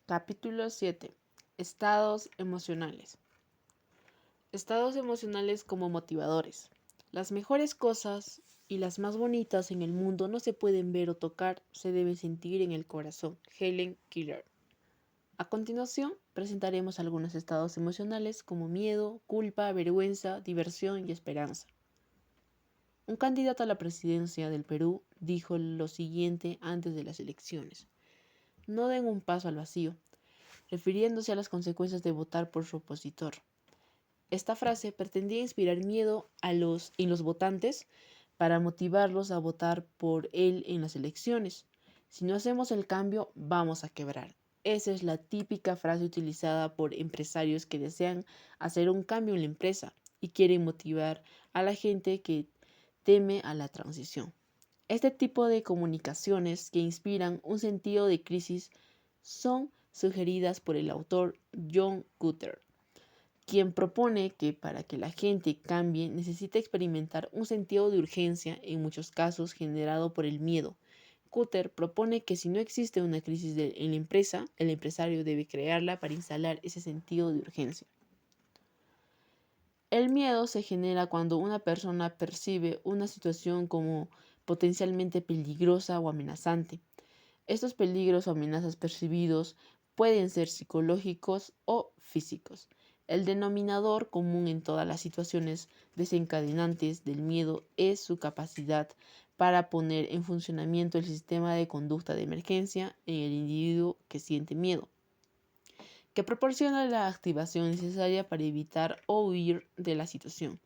Capítulo 7. Estados emocionales. Estados emocionales como motivadores. Las mejores cosas y las más bonitas en el mundo no se pueden ver o tocar, se deben sentir en el corazón. Helen Keller. A continuación, presentaremos algunos estados emocionales como miedo, culpa, vergüenza, diversión y esperanza. Un candidato a la presidencia del Perú dijo lo siguiente antes de las elecciones: no den un paso al vacío, refiriéndose a las consecuencias de votar por su opositor. Esta frase pretendía inspirar miedo en los votantes para motivarlos a votar por él en las elecciones. Si no hacemos el cambio, vamos a quebrar. Esa es la típica frase utilizada por empresarios que desean hacer un cambio en la empresa y quieren motivar a la gente que teme a la transición. Este tipo de comunicaciones que inspiran un sentido de crisis son sugeridas por el autor John Guter, quien propone que para que la gente cambie necesita experimentar un sentido de urgencia, en muchos casos generado por el miedo. Guter propone que si no existe una crisis en la empresa, el empresario debe crearla para instalar ese sentido de urgencia. El miedo se genera cuando una persona percibe una situación como potencialmente peligrosa o amenazante. Estos peligros o amenazas percibidos pueden ser psicológicos o físicos. El denominador común en todas las situaciones desencadenantes del miedo es su capacidad para poner en funcionamiento el sistema de conducta de emergencia en el individuo que siente miedo, que proporciona la activación necesaria para evitar o huir de la situación.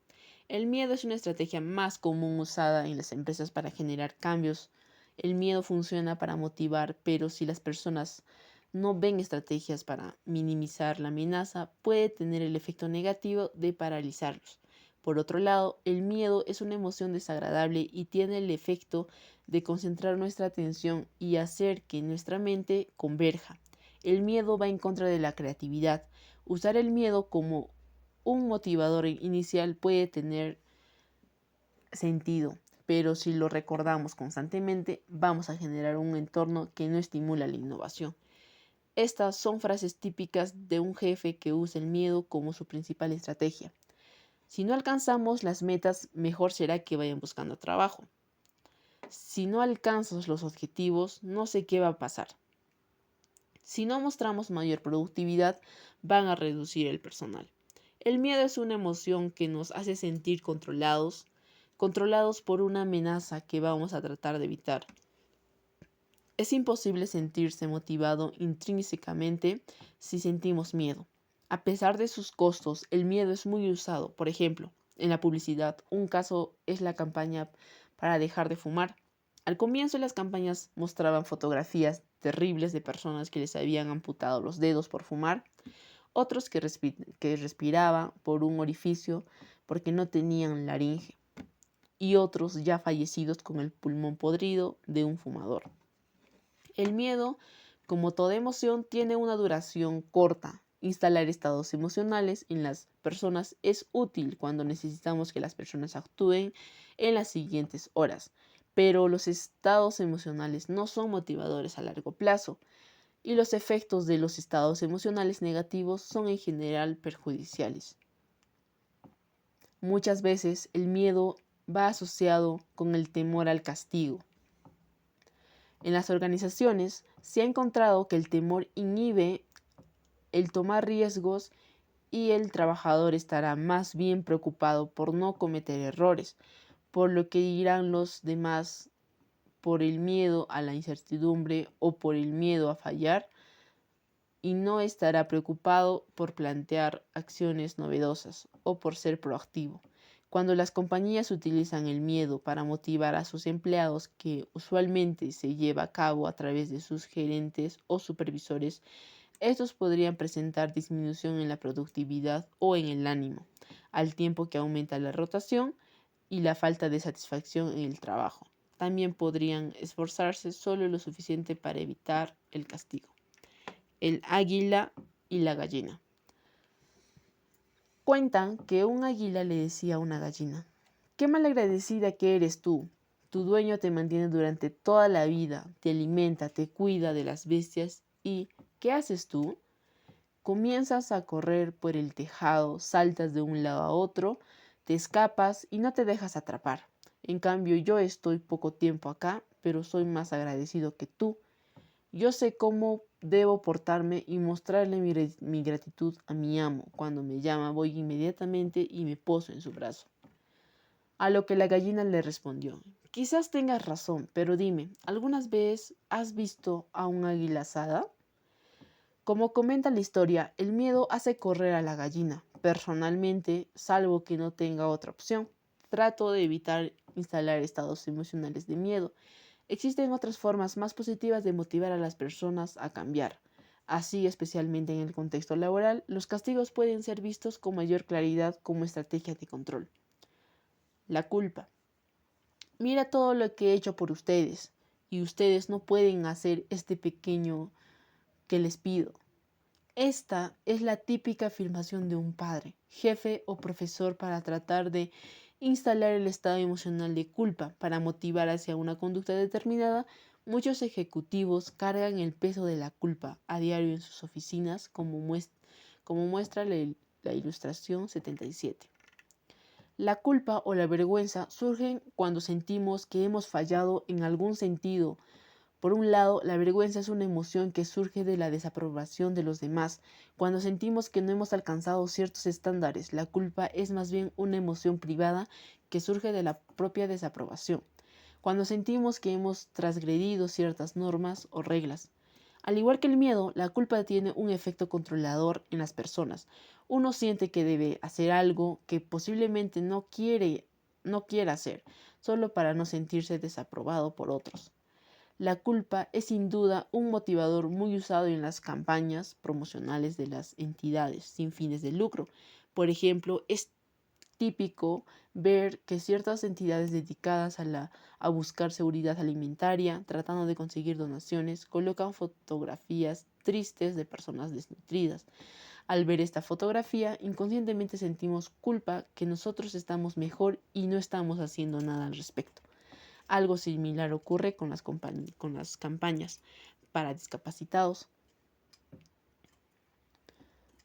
El miedo es una estrategia más común usada en las empresas para generar cambios. El miedo funciona para motivar, pero si las personas no ven estrategias para minimizar la amenaza, puede tener el efecto negativo de paralizarlos. Por otro lado, el miedo es una emoción desagradable y tiene el efecto de concentrar nuestra atención y hacer que nuestra mente converja. El miedo va en contra de la creatividad. Usar el miedo como un motivador inicial puede tener sentido, pero si lo recordamos constantemente, vamos a generar un entorno que no estimula la innovación. Estas son frases típicas de un jefe que usa el miedo como su principal estrategia. Si no alcanzamos las metas, mejor será que vayan buscando trabajo. Si no alcanzas los objetivos, no sé qué va a pasar. Si no mostramos mayor productividad, van a reducir el personal. El miedo es una emoción que nos hace sentir controlados por una amenaza que vamos a tratar de evitar. Es imposible sentirse motivado intrínsecamente si sentimos miedo. A pesar de sus costos, el miedo es muy usado. Por ejemplo, en la publicidad, un caso es la campaña para dejar de fumar. Al comienzo, las campañas mostraban fotografías terribles de personas que les habían amputado los dedos por fumar, otros que respiraban por un orificio porque no tenían laringe, y otros ya fallecidos con el pulmón podrido de un fumador. El miedo, como toda emoción, tiene una duración corta. Instalar estados emocionales en las personas es útil cuando necesitamos que las personas actúen en las siguientes horas, pero los estados emocionales no son motivadores a largo plazo y los efectos de los estados emocionales negativos son en general perjudiciales. Muchas veces el miedo va asociado con el temor al castigo. En las organizaciones se ha encontrado que el temor inhibe el tomar riesgos y el trabajador estará más bien preocupado por no cometer errores, por lo que dirán los demás, por el miedo a la incertidumbre o por el miedo a fallar, y no estará preocupado por plantear acciones novedosas o por ser proactivo. Cuando las compañías utilizan el miedo para motivar a sus empleados, que usualmente se lleva a cabo a través de sus gerentes o supervisores, estos podrían presentar disminución en la productividad o en el ánimo, al tiempo que aumenta la rotación y la falta de satisfacción en el trabajo. También podrían esforzarse solo lo suficiente para evitar el castigo. El águila y la gallina. Cuentan que un águila le decía a una gallina: «Qué malagradecida que eres tú. Tu dueño te mantiene durante toda la vida, te alimenta, te cuida de las bestias y ¿Qué haces tú? Comienzas a correr por el tejado, saltas de un lado a otro, te escapas y no te dejas atrapar. En cambio, yo estoy poco tiempo acá, pero soy más agradecido que tú. Yo sé cómo debo portarme y mostrarle mi gratitud a mi amo. Cuando me llama, voy inmediatamente y me poso en su brazo. A lo que la gallina le respondió: quizás tengas razón, pero dime, ¿algunas veces has visto a un águila asada? Como comenta la historia, el miedo hace correr a la gallina. Personalmente, salvo que no tenga otra opción, trato de evitar instalar estados emocionales de miedo. Existen otras formas más positivas de motivar a las personas a cambiar. Así, especialmente en el contexto laboral, los castigos pueden ser vistos con mayor claridad como estrategia de control. La culpa. Mira todo lo que he hecho por ustedes, y ustedes no pueden hacer este pequeño que les pido. Esta es la típica afirmación de un padre, jefe o profesor para tratar de instalar el estado emocional de culpa para motivar hacia una conducta determinada. Muchos ejecutivos cargan el peso de la culpa a diario en sus oficinas, como muestra la ilustración 77. La culpa o la vergüenza surgen cuando sentimos que hemos fallado en algún sentido. Por un lado, la vergüenza es una emoción que surge de la desaprobación de los demás. Cuando sentimos que no hemos alcanzado ciertos estándares, la culpa es más bien una emoción privada que surge de la propia desaprobación. Cuando sentimos que hemos transgredido ciertas normas o reglas. Al igual que el miedo, la culpa tiene un efecto controlador en las personas. Uno siente que debe hacer algo que posiblemente no quiera hacer, solo para no sentirse desaprobado por otros. La culpa es sin duda un motivador muy usado en las campañas promocionales de las entidades sin fines de lucro. Por ejemplo, es típico ver que ciertas entidades dedicadas a buscar seguridad alimentaria, tratando de conseguir donaciones, colocan fotografías tristes de personas desnutridas. Al ver esta fotografía, inconscientemente sentimos culpa que nosotros estamos mejor y no estamos haciendo nada al respecto. Algo similar ocurre con las campañas para discapacitados.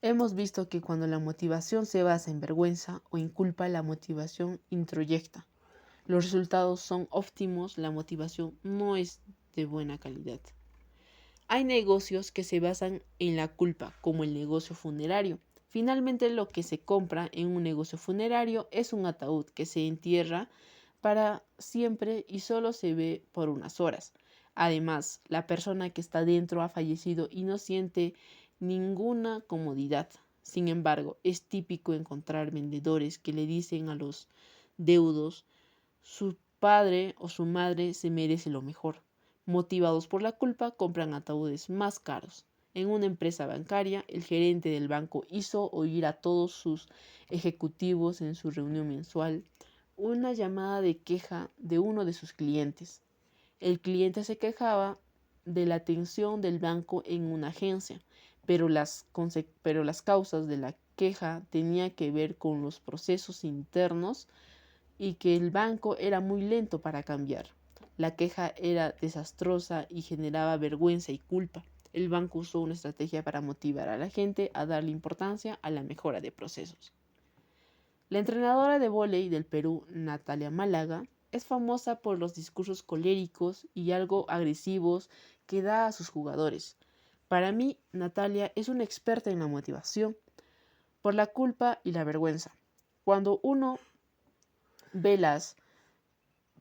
Hemos visto que cuando la motivación se basa en vergüenza o en culpa, la motivación introyecta. Los resultados son óptimos, la motivación no es de buena calidad. Hay negocios que se basan en la culpa, como el negocio funerario. Finalmente, lo que se compra en un negocio funerario es un ataúd que se entierra para siempre y solo se ve por unas horas. Además, la persona que está dentro ha fallecido y no siente ninguna comodidad. Sin embargo, es típico encontrar vendedores que le dicen a los deudos: su padre o su madre se merece lo mejor. Motivados por la culpa, compran ataúdes más caros. En una empresa bancaria, el gerente del banco hizo oír a todos sus ejecutivos en su reunión mensual una llamada de queja de uno de sus clientes. El cliente se quejaba de la atención del banco en una agencia, pero las causas de la queja tenían que ver con los procesos internos y que el banco era muy lento para cambiar. La queja era desastrosa y generaba vergüenza y culpa. El banco usó una estrategia para motivar a la gente a darle importancia a la mejora de procesos. La entrenadora de vóley del Perú, Natalia Málaga, es famosa por los discursos coléricos y algo agresivos que da a sus jugadores. Para mí, Natalia es una experta en la motivación por la culpa y la vergüenza. Cuando uno ve las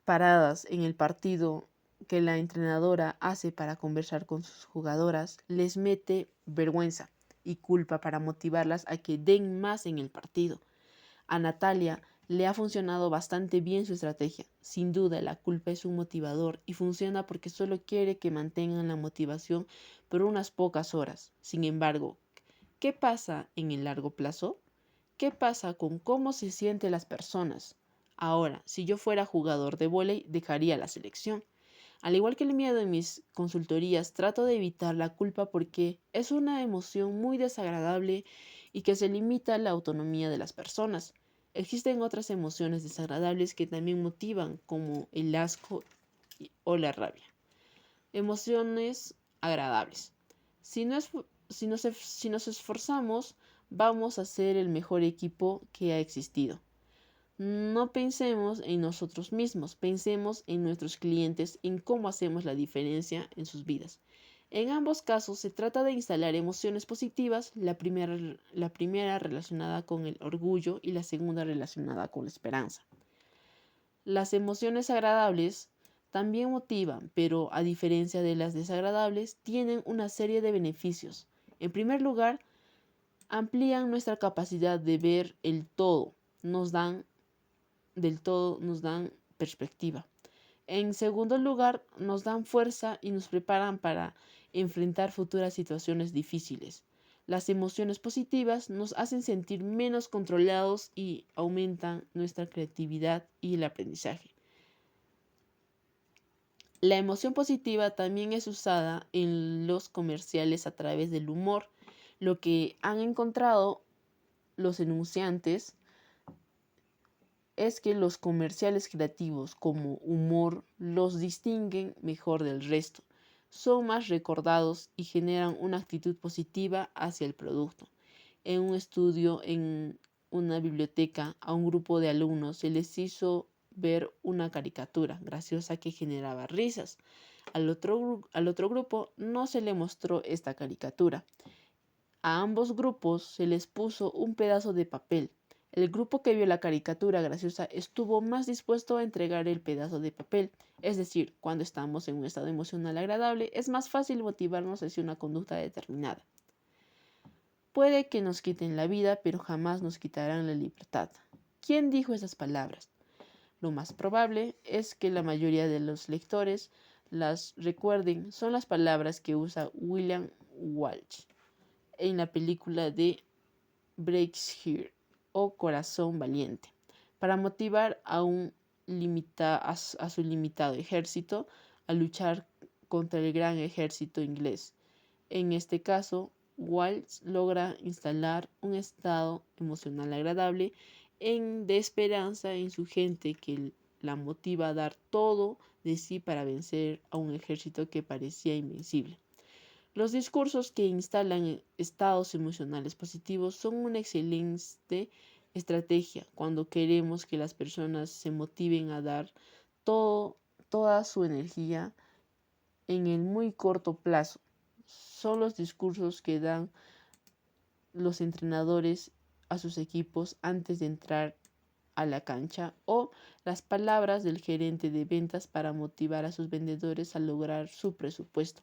paradas en el partido que la entrenadora hace para conversar con sus jugadoras, les mete vergüenza y culpa para motivarlas a que den más en el partido. A Natalia le ha funcionado bastante bien su estrategia. Sin duda, la culpa es un motivador y funciona porque solo quiere que mantengan la motivación por unas pocas horas. Sin embargo, ¿qué pasa en el largo plazo? ¿Qué pasa con cómo se sienten las personas? Ahora, si yo fuera jugador de vóley, dejaría la selección. Al igual que el miedo en mis consultorías, trato de evitar la culpa porque es una emoción muy desagradable y que se limita a la autonomía de las personas. Existen otras emociones desagradables que también motivan, como el asco o la rabia. Emociones agradables. Si, no es, si nos esforzamos, vamos a ser el mejor equipo que ha existido. No pensemos en nosotros mismos, pensemos en nuestros clientes, en cómo hacemos la diferencia en sus vidas. En ambos casos se trata de instalar emociones positivas, la primera relacionada con el orgullo y la segunda relacionada con la esperanza. Las emociones agradables también motivan, pero a diferencia de las desagradables, tienen una serie de beneficios. En primer lugar, amplían nuestra capacidad de ver el todo, nos dan perspectiva. En segundo lugar, nos dan fuerza y nos preparan para enfrentar futuras situaciones difíciles. Las emociones positivas nos hacen sentir menos controlados y aumentan nuestra creatividad y el aprendizaje. La emoción positiva también es usada en los comerciales a través del humor. Lo que han encontrado los enunciantes es que los comerciales creativos como humor los distinguen mejor del resto, son más recordados y generan una actitud positiva hacia el producto. En un estudio en una biblioteca, a un grupo de alumnos se les hizo ver una caricatura graciosa que generaba risas. Al otro grupo no se le mostró esta caricatura. A ambos grupos se les puso un pedazo de papel. El grupo que vio la caricatura graciosa estuvo más dispuesto a entregar el pedazo de papel. Es decir, cuando estamos en un estado emocional agradable, es más fácil motivarnos hacia una conducta determinada. Puede que nos quiten la vida, pero jamás nos quitarán la libertad. ¿Quién dijo esas palabras? Lo más probable es que la mayoría de los lectores las recuerden. Son las palabras que usa William Walsh en la película de Braveheart o Corazón Valiente, para motivar a su limitado ejército a luchar contra el gran ejército inglés. En este caso, Walsh logra instalar un estado emocional agradable de esperanza en su gente que la motiva a dar todo de sí para vencer a un ejército que parecía invencible. Los discursos que instalan estados emocionales positivos son una excelente estrategia cuando queremos que las personas se motiven a dar toda su energía en el muy corto plazo. Son los discursos que dan los entrenadores a sus equipos antes de entrar a la cancha o las palabras del gerente de ventas para motivar a sus vendedores a lograr su presupuesto.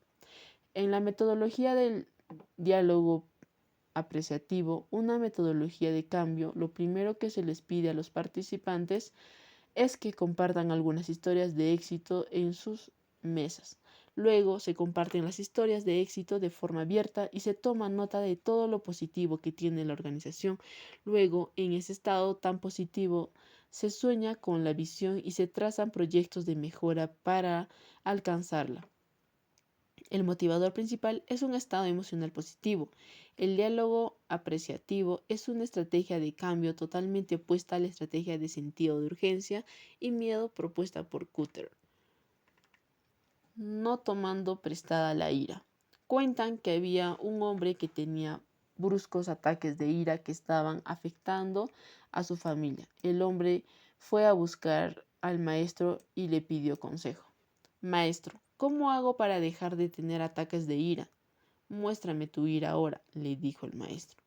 En la metodología del diálogo apreciativo, una metodología de cambio, lo primero que se les pide a los participantes es que compartan algunas historias de éxito en sus mesas. Luego se comparten las historias de éxito de forma abierta y se toma nota de todo lo positivo que tiene la organización. Luego, en ese estado tan positivo, se sueña con la visión y se trazan proyectos de mejora para alcanzarla. El motivador principal es un estado emocional positivo. El diálogo apreciativo es una estrategia de cambio totalmente opuesta a la estrategia de sentido de urgencia y miedo propuesta por Cutter. No tomando prestada la ira. Cuentan que había un hombre que tenía bruscos ataques de ira que estaban afectando a su familia. El hombre fue a buscar al maestro y le pidió consejo. Maestro, ¿cómo hago para dejar de tener ataques de ira? Muéstrame tu ira ahora, le dijo el maestro.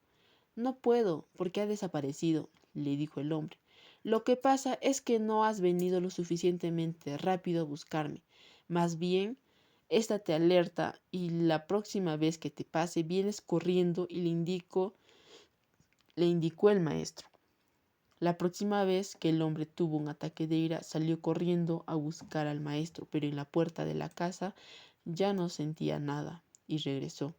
No puedo, porque ha desaparecido, le dijo el hombre. Lo que pasa es que no has venido lo suficientemente rápido a buscarme. Más bien, estate alerta y la próxima vez que te pase vienes corriendo y le indicó el maestro. La próxima vez que el hombre tuvo un ataque de ira, salió corriendo a buscar al maestro, pero en la puerta de la casa ya no sentía nada y regresó.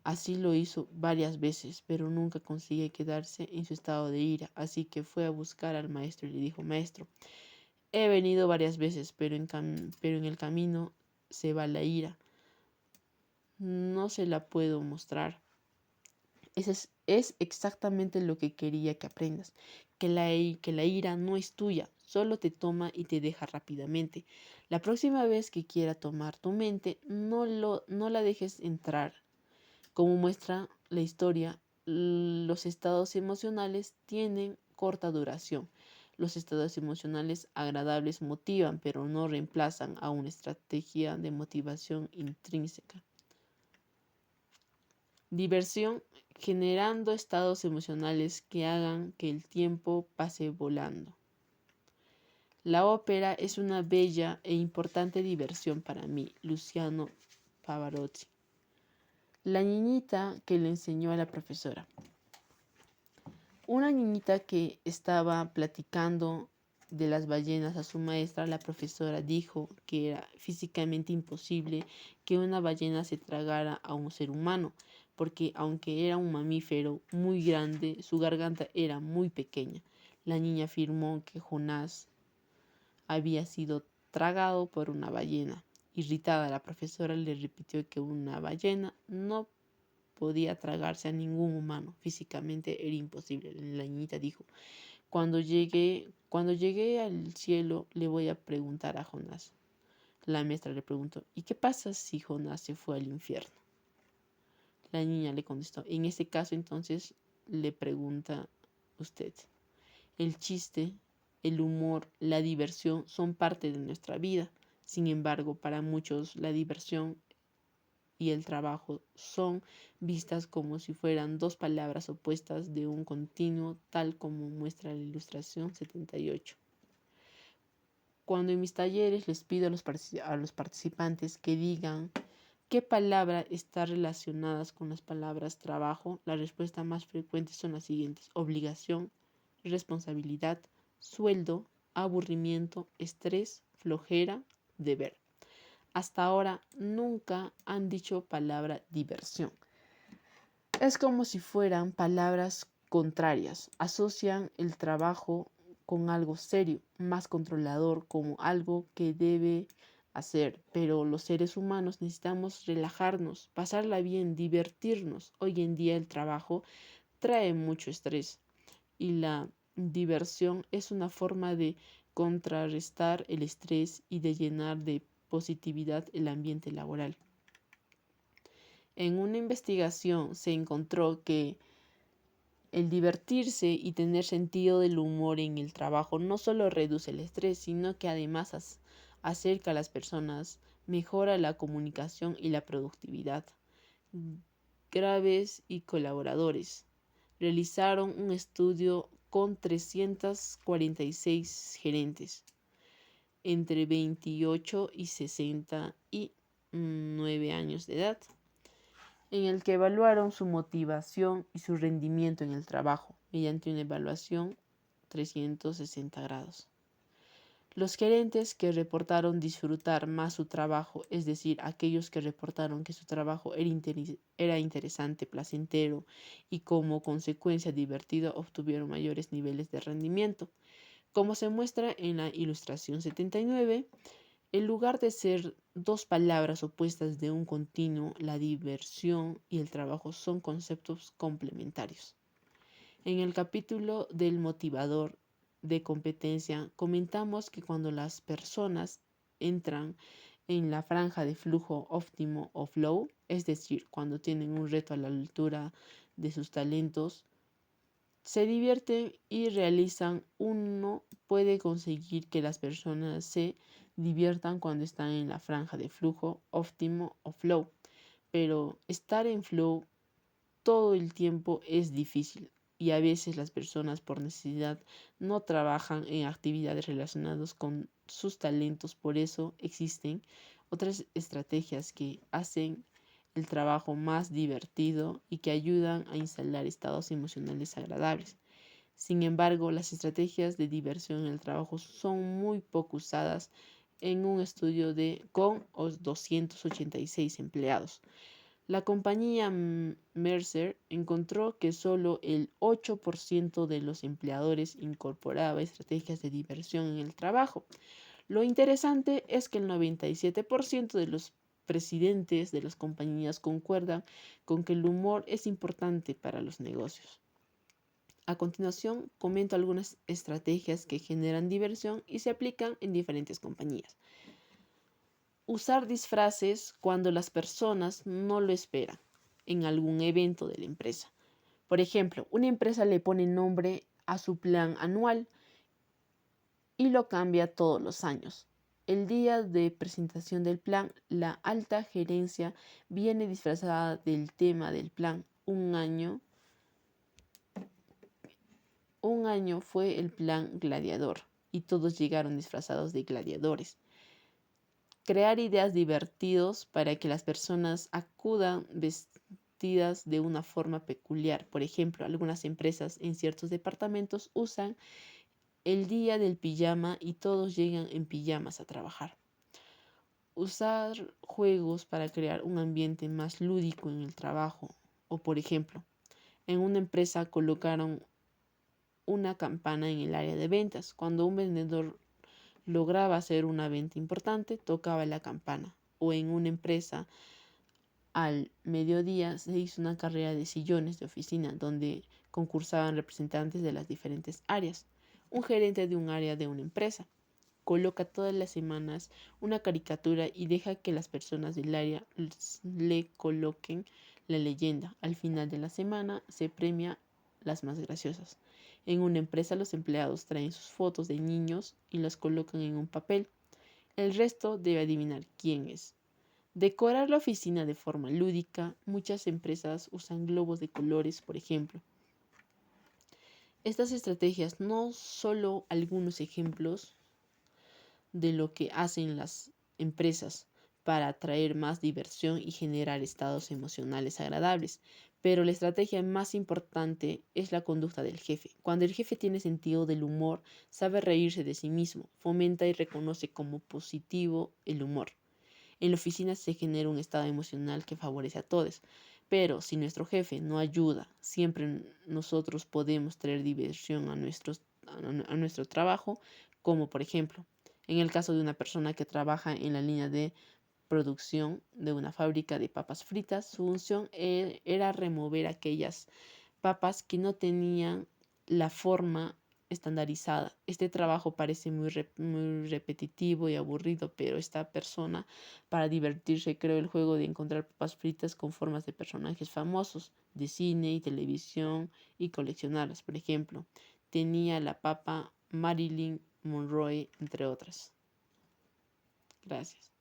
Así lo hizo varias veces, pero nunca consiguió quedarse en su estado de ira, así que fue a buscar al maestro y le dijo: Maestro, he venido varias veces, pero en el camino se va la ira. No se la puedo mostrar. Es exactamente lo que quería que aprendas, que la ira no es tuya, solo te toma y te deja rápidamente. La próxima vez que quiera tomar tu mente, no la dejes entrar. Como muestra la historia, los estados emocionales tienen corta duración. Los estados emocionales agradables motivan, pero no reemplazan a una estrategia de motivación intrínseca. Diversión, generando estados emocionales que hagan que el tiempo pase volando. La ópera es una bella e importante diversión para mí. Luciano Pavarotti. La niñita que le enseñó a la profesora. Una niñita que estaba platicando de las ballenas a su maestra, la profesora dijo que era físicamente imposible que una ballena se tragara a un ser humano, porque aunque era un mamífero muy grande, su garganta era muy pequeña. La niña afirmó que Jonás había sido tragado por una ballena. Irritada, la profesora le repitió que una ballena no podía tragarse a ningún humano. Físicamente era imposible. La niñita dijo, cuando llegué al cielo le voy a preguntar a Jonás. La maestra le preguntó, ¿y qué pasa si Jonás se fue al infierno? La niña le contestó, en ese caso entonces le pregunta usted. El chiste, el humor, la diversión son parte de nuestra vida. Sin embargo, para muchos la diversión y el trabajo son vistas como si fueran dos palabras opuestas de un continuo, tal como muestra la ilustración 78. Cuando en mis talleres les pido a los participantes que digan qué palabra está relacionada con las palabras trabajo, la respuesta más frecuente son las siguientes: obligación, responsabilidad, sueldo, aburrimiento, estrés, flojera, deber. Hasta ahora nunca han dicho palabra diversión. Es como si fueran palabras contrarias. Asocian el trabajo con algo serio, más controlador, como algo que debe hacer. Pero los seres humanos necesitamos relajarnos, pasarla bien, divertirnos. Hoy en día el trabajo trae mucho estrés y la diversión es una forma de contrarrestar el estrés y de llenar de positividad el ambiente laboral. En una investigación se encontró que el divertirse y tener sentido del humor en el trabajo no solo reduce el estrés, sino que además acerca a las personas, mejora la comunicación y la productividad. Graves y colaboradores realizaron un estudio con 346 gerentes entre 28 y 69 años de edad, en el que evaluaron su motivación y su rendimiento en el trabajo mediante una evaluación 360 grados. Los gerentes que reportaron disfrutar más su trabajo, es decir, aquellos que reportaron que su trabajo era interesante, placentero y como consecuencia divertido, obtuvieron mayores niveles de rendimiento. Como se muestra en la ilustración 79, en lugar de ser dos palabras opuestas de un continuo, la diversión y el trabajo son conceptos complementarios. En el capítulo del motivador de competencia comentamos que cuando las personas entran en la franja de flujo óptimo o flow, es decir, cuando tienen un reto a la altura de sus talentos, se divierten y realizan. Uno puede conseguir que las personas se diviertan cuando están en la franja de flujo óptimo o flow, pero estar en flow todo el tiempo es difícil y a veces las personas por necesidad no trabajan en actividades relacionadas con sus talentos. Por eso existen otras estrategias que hacen el trabajo más divertido y que ayudan a instalar estados emocionales agradables. Sin embargo, las estrategias de diversión en el trabajo son muy poco usadas en un estudio con 286 empleados. La compañía Mercer encontró que solo el 8% de los empleadores incorporaba estrategias de diversión en el trabajo. Lo interesante es que el 97% de los presidentes de las compañías concuerdan con que el humor es importante para los negocios. A continuación, comento algunas estrategias que generan diversión y se aplican en diferentes compañías. Usar disfraces cuando las personas no lo esperan. en algún evento de la empresa. Por ejemplo, una empresa le pone nombre a su plan anual y lo cambia todos los años. El día de presentación del plan, la alta gerencia viene disfrazada del tema del plan. Un año fue el plan Gladiador y todos llegaron disfrazados de gladiadores. Crear ideas divertidos para que las personas acudan vestidas de una forma peculiar. Por ejemplo, algunas empresas en ciertos departamentos usan el día del pijama y todos llegan en pijamas a trabajar. Usar juegos para crear un ambiente más lúdico en el trabajo. O por ejemplo, en una empresa colocaron una campana en el área de ventas. Cuando un vendedor lograba hacer una venta importante, tocaba la campana. O en una empresa, al mediodía se hizo una carrera de sillones de oficina donde concursaban representantes de las diferentes áreas. Un gerente de un área de una empresa coloca todas las semanas una caricatura y deja que las personas del área le coloquen la leyenda. Al final de la semana se premia las más graciosas. En una empresa los empleados traen sus fotos de niños y las colocan en un papel. El resto debe adivinar quién es. Decorar la oficina de forma lúdica. Muchas empresas usan globos de colores, por ejemplo. Estas estrategias no solo algunos ejemplos de lo que hacen las empresas para atraer más diversión y generar estados emocionales agradables. Pero la estrategia más importante es la conducta del jefe. Cuando el jefe tiene sentido del humor, sabe reírse de sí mismo, fomenta y reconoce como positivo el humor. En la oficina se genera un estado emocional que favorece a todos. Pero si nuestro jefe no ayuda, siempre nosotros podemos traer diversión a nuestro trabajo, como por ejemplo, en el caso de una persona que trabaja en la línea de producción de una fábrica de papas fritas, su función era remover aquellas papas que no tenían la forma estandarizada. Este trabajo parece muy repetitivo y aburrido, pero esta persona, para divertirse, creó el juego de encontrar papas fritas con formas de personajes famosos de cine y televisión y coleccionarlas. Por ejemplo, tenía la papa Marilyn Monroe, entre otras. Gracias.